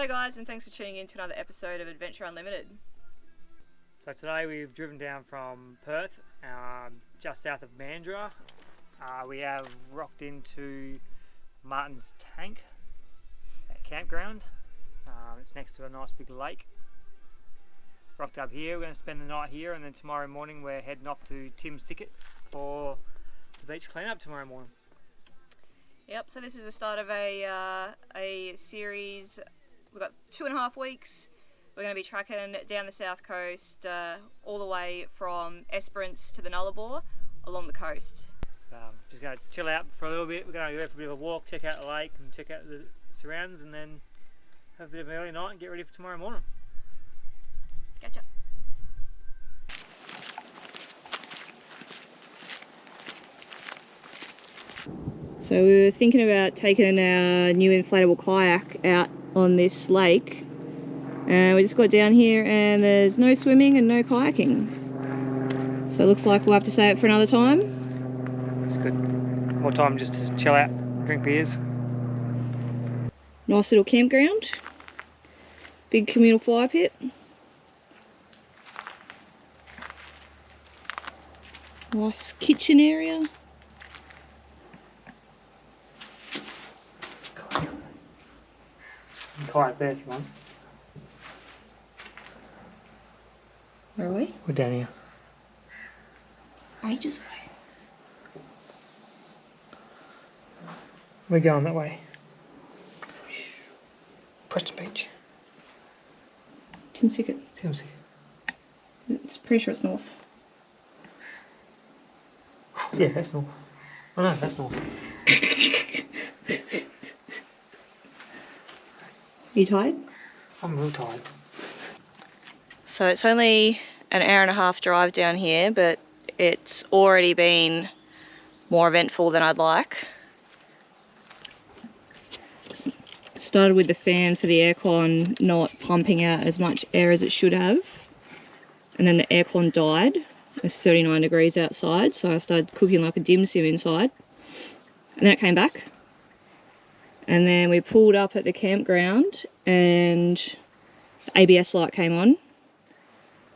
G'day guys, and thanks for tuning in to another episode of Adventure Unlimited. So today we've driven down from Perth, just south of Mandurah. We have rocked into Martin's Tank Campground. It's next to a nice big lake. Rocked up here, we're going to spend the night here, and then tomorrow morning we're heading off to Tim's Thicket for the beach cleanup tomorrow morning. Yep, so this is the start of a series. We've got 2.5 weeks. We're going to be tracking down the south coast, all the way from Esperance to the Nullarbor, along the coast. Just going to chill out for a little bit. We're going to go for a bit of a walk, check out the lake and check out the surrounds, and then have a bit of an early night and get ready for tomorrow morning. Gotcha. So we were thinking about taking our new inflatable kayak out on this lake, and we just got down here and there's no swimming and no kayaking. So it looks like we'll have to save it for another time. It's good. More time just to chill out, drink beers. Nice little campground. Big communal fire pit. Nice kitchen area. Kayak there if you want. Where are we? We're down here. Ages away. We're going that way. Preston Beach. Tim's Thicket. Tim's Thicket. It's pretty sure it's north. Yeah, that's north. Oh no, that's north. Are you tired? I'm real tired. So it's only an hour and a half drive down here, but it's already been more eventful than I'd like. Started with the fan for the aircon not pumping out as much air as it should have. And then the aircon died. It's 39 degrees outside, so I started cooking like a dim sum inside. And then it came back. And then we pulled up at the campground and the ABS light came on.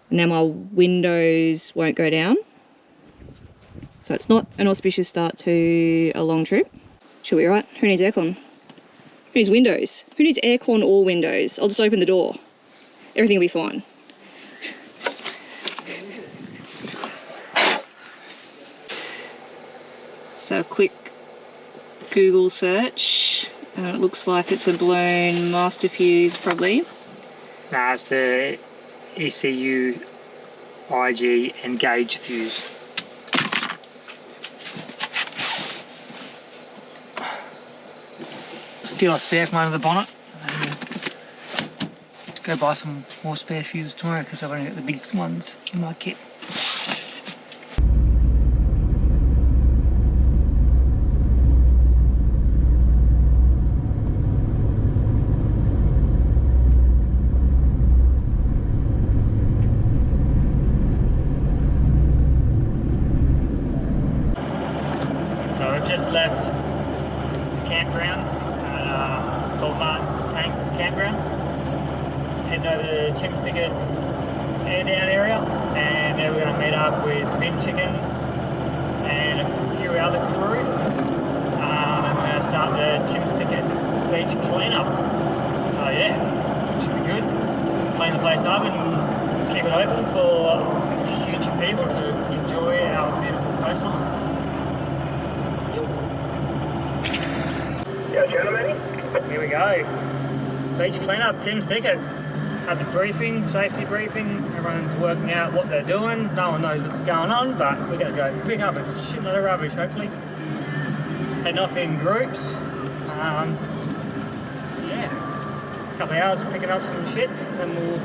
And now my windows won't go down. So it's not an auspicious start to a long trip. Should be right. Who needs aircon? Who needs windows? Who needs aircon or windows? I'll just open the door. Everything will be fine. So a quick Google search. It looks like it's a blown master fuse, probably. Nah, it's the ECU, IG and gauge fuse. Steal a spare from under the bonnet. Go buy some more spare fuses tomorrow because I've only got the big ones in my kit. Just left the campground, it's called Martin's Tank Campground. Heading over to Tim's Thicket air down area, and then we're going to meet up with Bin Chicken and a few other crew, and we're going to start the Tim's Thicket beach cleanup. So yeah, should be good. Clean the place up and keep it open for future people to enjoy our beautiful coastlines. Here we go. Beach cleanup, Tim's Thicket. Had the briefing, safety briefing. Everyone's working out what they're doing. No one knows what's going on, but we're going to go pick up a shitload of rubbish, hopefully. Heading off in groups. Yeah, a couple of hours of picking up some shit, and we'll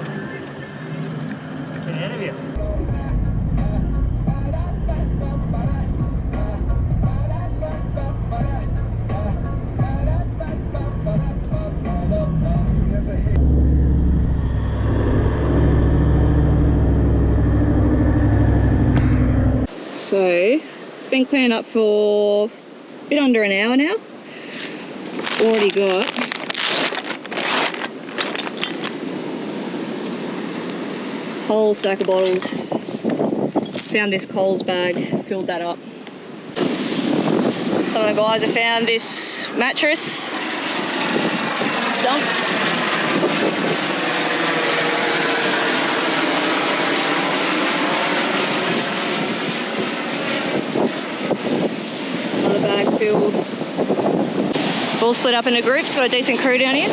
get ahead of you. So, been cleaning up for a bit under an hour now. Already got whole stack of bottles. Found this Coles bag, filled that up. Some of the guys have found this mattress. It's dumped. Another bag filled. All split up into groups, got a decent crew down here.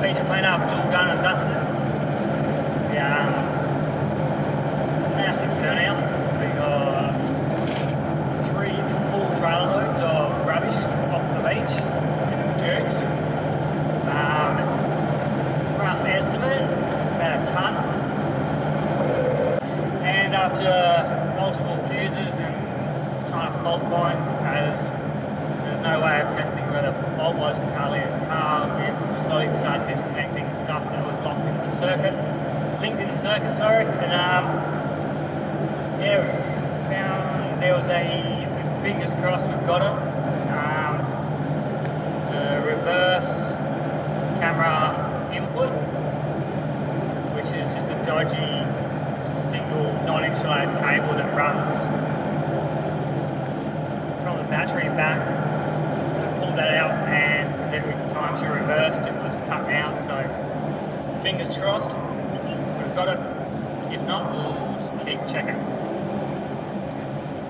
Beach cleanup, it's all done and dusted. Yeah, massive turnout. We got 3 full trailer loads of rubbish off the beach in the dunes. Rough estimate, about a tonne. And after multiple fuses and trying to fault find, as there's no way of testing where the fault was with Carly's car, we've slowly started disconnecting stuff that was locked into the circuit, linked in the circuit, sorry, and yeah, we found there was fingers crossed we've got it, the reverse camera input, which is just a dodgy single non-insulated cable that runs from the battery back. Pulled that out, and every time she reversed it was cut out, so fingers crossed we've got it. If not, we'll just keep checking.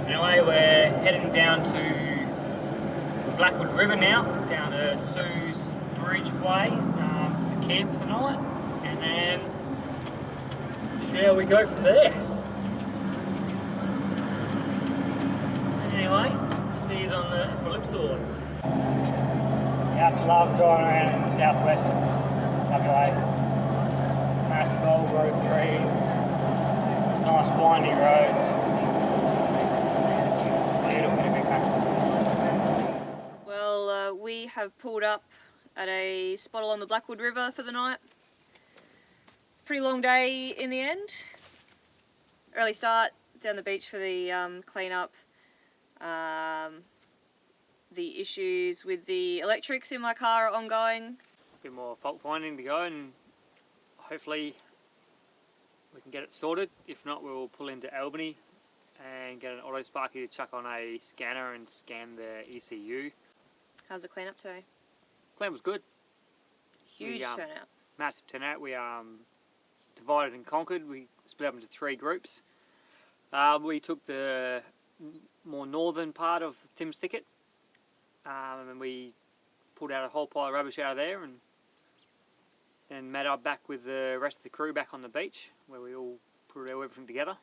Anyway, we're heading down to Blackwood River now, down to Sue's Bridgeway for camp for the night, and then see how we go from there. Anyway, see you on the flip side. You have to love driving around in the southwest of WA. Massive old growth trees, nice windy roads. Beautiful big country. Well, we have pulled up at a spot along the Blackwood River for the night. Pretty long day in the end. Early start down the beach for the clean-up. The issues with the electrics in my car are ongoing. A bit more fault finding to go, and hopefully we can get it sorted. If not, we'll pull into Albany and get an auto sparky to chuck on a scanner and scan the ECU. How's the clean-up today? Clean was good. Huge turnout. Massive turnout. We divided and conquered. We split up into 3 groups. We took the more northern part of Tim's Thicket, and we pulled out a whole pile of rubbish out of there, and met up back with the rest of the crew back on the beach, where we all put everything together.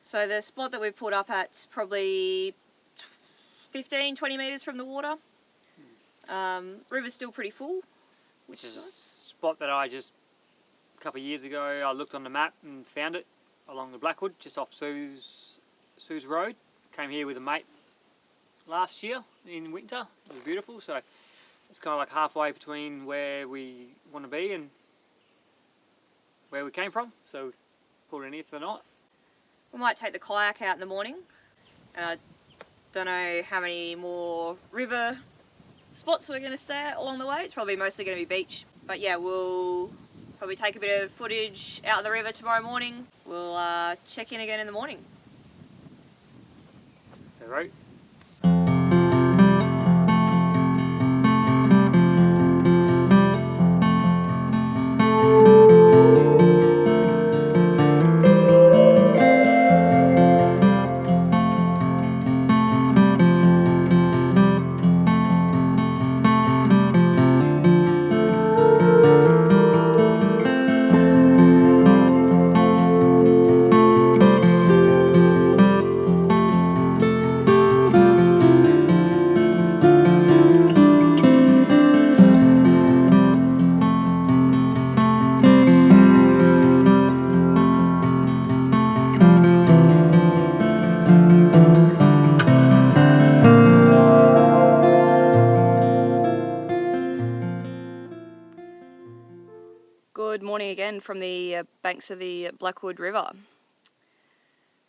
So the spot that we pulled up at's probably 15-20 metres from the water. River's still pretty full, Which is a spot that I just, a couple of years ago, I looked on the map and found it along the Blackwood, just off Sue's Road. Came here with a mate last year in winter. It was beautiful, so it's kind of like halfway between where we want to be and where we came from, so pulled in here for the night. We might take the kayak out in the morning. I don't know how many more river spots we're going to stay at along the way. It's probably mostly going to be beach, but yeah, we'll probably take a bit of footage out of the river tomorrow morning. We'll check in again in the morning. All right. Good morning again from the banks of the Blackwood River.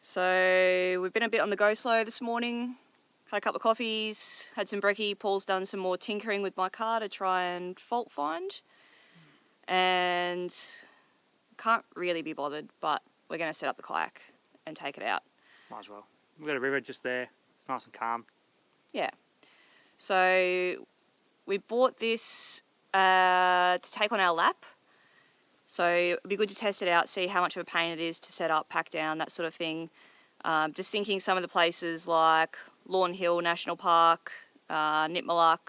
So we've been a bit on the go slow this morning, had a couple of coffees, had some brekkie. Paul's done some more tinkering with my car to try and fault find, and can't really be bothered, but we're going to set up the kayak and take it out. Might as well. We've got a river just there. It's nice and calm. Yeah. So we bought this to take on our lap. So it'd be good to test it out, see how much of a pain it is to set up, pack down, that sort of thing. Just thinking some of the places like Lawn Hill National Park, Nitmaluk,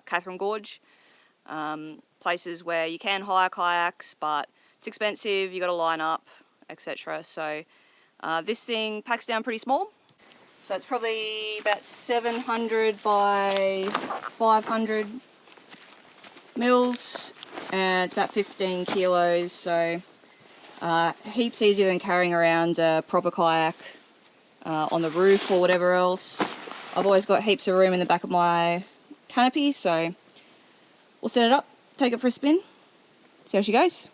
Catherine Gorge, places where you can hire kayaks, but it's expensive, you got to line up, etc. So this thing packs down pretty small. So it's probably about 700 by 500 mils. And it's about 15 kilos, so heaps easier than carrying around a proper kayak on the roof or whatever else. I've always got heaps of room in the back of my canopy, so we'll set it up, take it for a spin, see how she goes.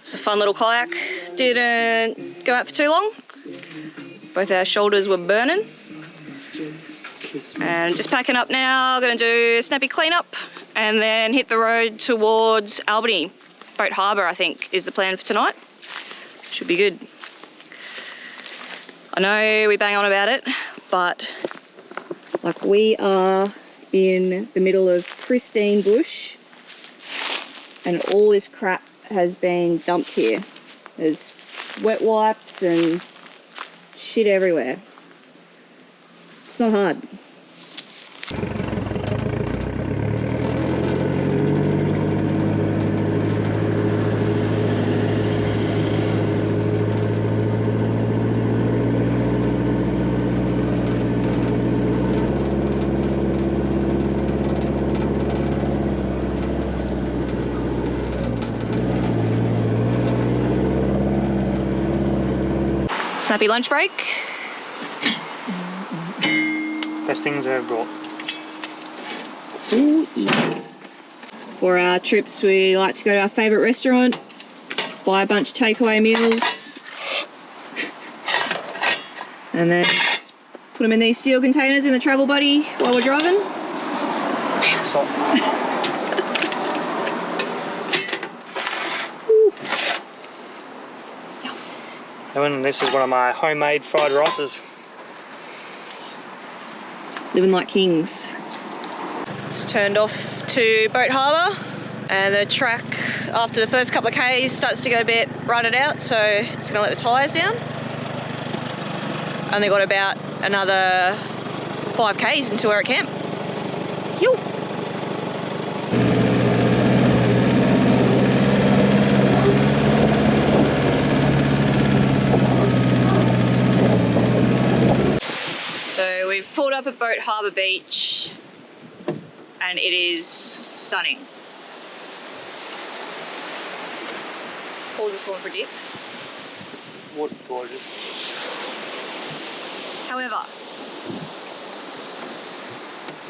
It's a fun little kayak. Didn't go out for too long. Both our shoulders were burning. And just packing up now. Going to do a snappy cleanup and then hit the road towards Albany. Boat Harbour, I think, is the plan for tonight. Should be good. I know we bang on about it, but like we are in the middle of pristine bush and all this crap has been dumped here. There's wet wipes and shit everywhere. It's not hard. Snappy lunch break. Best things I've brought. Ooh, yeah. For our trips, we like to go to our favourite restaurant, buy a bunch of takeaway meals, and then just put them in these steel containers in the travel buddy while we're driving. Man, it's hot. And this is one of my homemade fried rices. Living like kings. Just turned off to Boat Harbour, and the track after the first couple of Ks starts to get a bit rutted out, so it's going to let the tyres down. Only got about another 5 Ks until we're at camp. Yo. So we've pulled up at Boat Harbour Beach and it is stunning. Paul's just going for a dip. Water's gorgeous. However,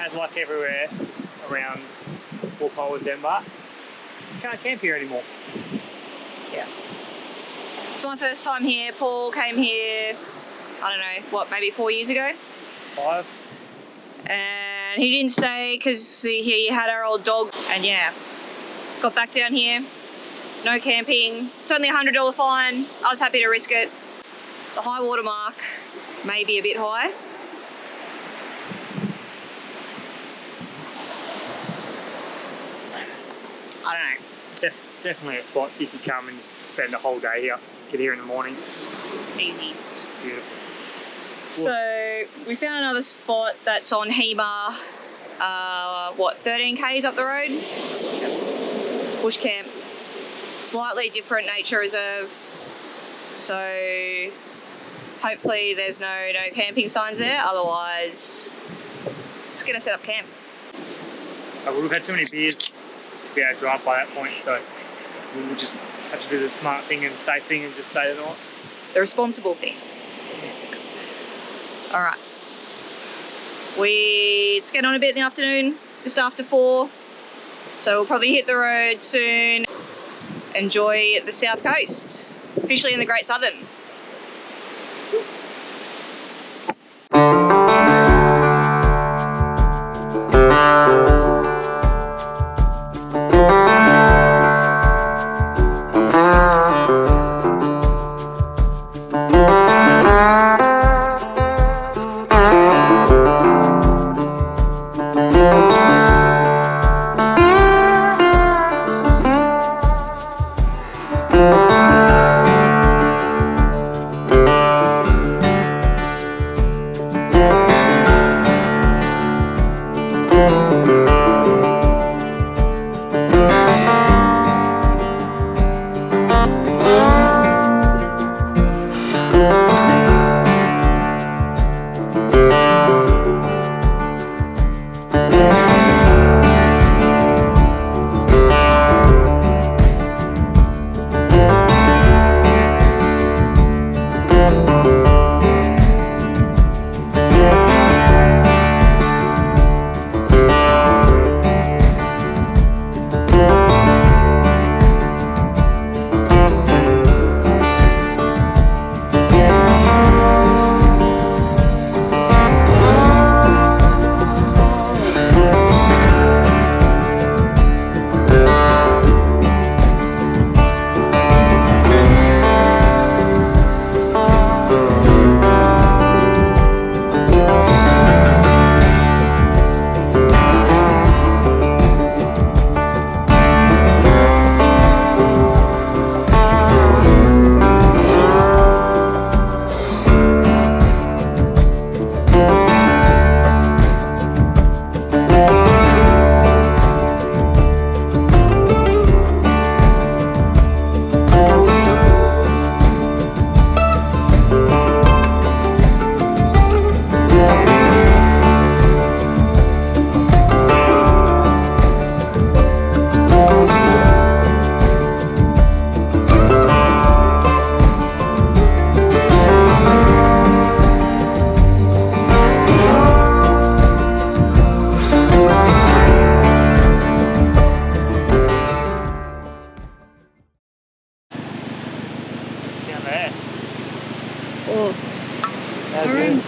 as like everywhere around Walpole and Denmark, you can't camp here anymore. Yeah. It's my first time here. Paul came here, I don't know, what, maybe 4 years ago? 5. And he didn't stay because he had our old dog. And yeah, got back down here. No camping. It's only a $100 fine. I was happy to risk it. The high water mark may be a bit high. I don't know. Definitely a spot you could come and spend a whole day here. Get here in the morning. Easy. Beautiful. So we found another spot that's on Harbour, 13 k's up the road? Bush camp. Slightly different nature reserve. So hopefully there's no camping signs there, otherwise just gonna set up camp. We've had too many beers to be able to drive by that point, so we'll just have to do the smart thing and safe thing and just stay the night. The responsible thing. All right. It's getting on a bit in the afternoon, just after 4. So we'll probably hit the road soon. Enjoy the South Coast, officially in the Great Southern.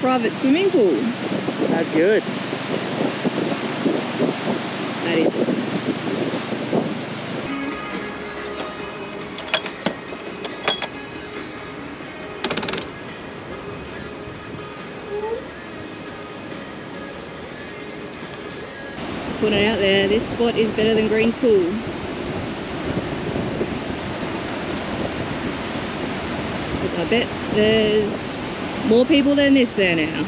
Private swimming pool. How good. That is awesome. Just put it out there, this spot is better than Green's pool. Because I bet there's more people than this there now.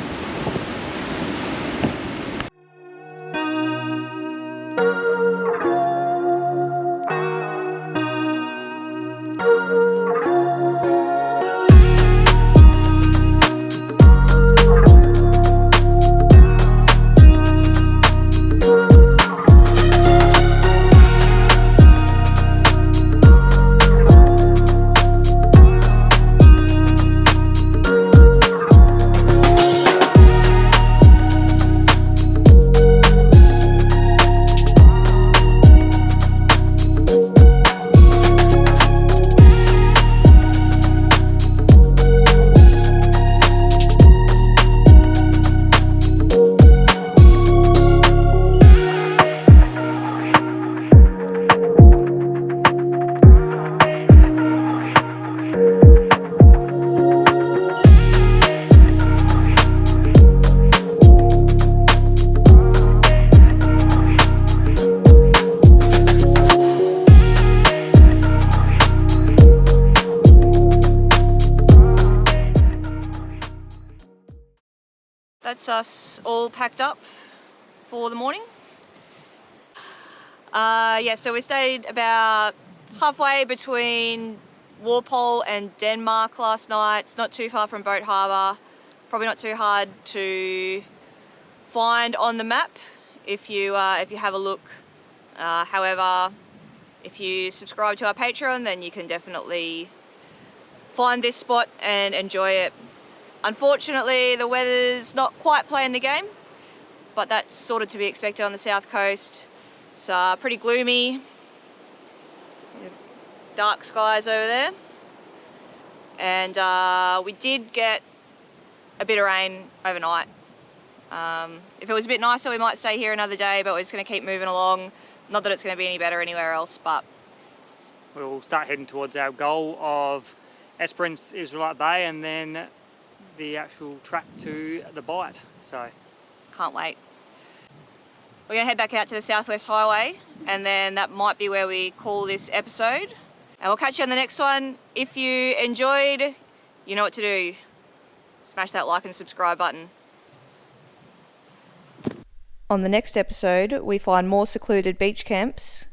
that's us all packed up for the morning. So we stayed about halfway between Walpole and Denmark last night. It's not too far from Boat Harbour. Probably not too hard to find on the map if you have a look. However, if you subscribe to our Patreon, then you can definitely find this spot and enjoy it. Unfortunately, the weather's not quite playing the game, but that's sort of to be expected on the south coast. It's pretty gloomy, dark skies over there, and we did get a bit of rain overnight. If it was a bit nicer, we might stay here another day, but we're just going to keep moving along. Not that it's going to be any better anywhere else, but we'll start heading towards our goal of Esperance, Israelite Bay, and then the actual track to the Bight. So can't wait. We're going to head back out to the Southwest Highway, and then that might be where we call this episode. And we'll catch you on the next one. If you enjoyed, you know what to do. Smash that like and subscribe button. On the next episode, we find more secluded beach camps,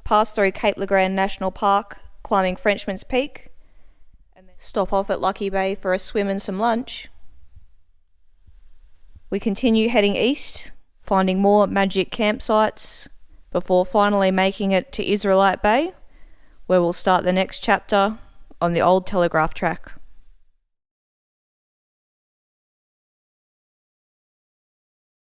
pass through Cape Legrand National Park, climbing Frenchman's Peak, and then stop off at Lucky Bay for a swim and some lunch. We continue heading east, finding more magic campsites, before finally making it to Israelite Bay, where we'll start the next chapter on the Old Telegraph Track.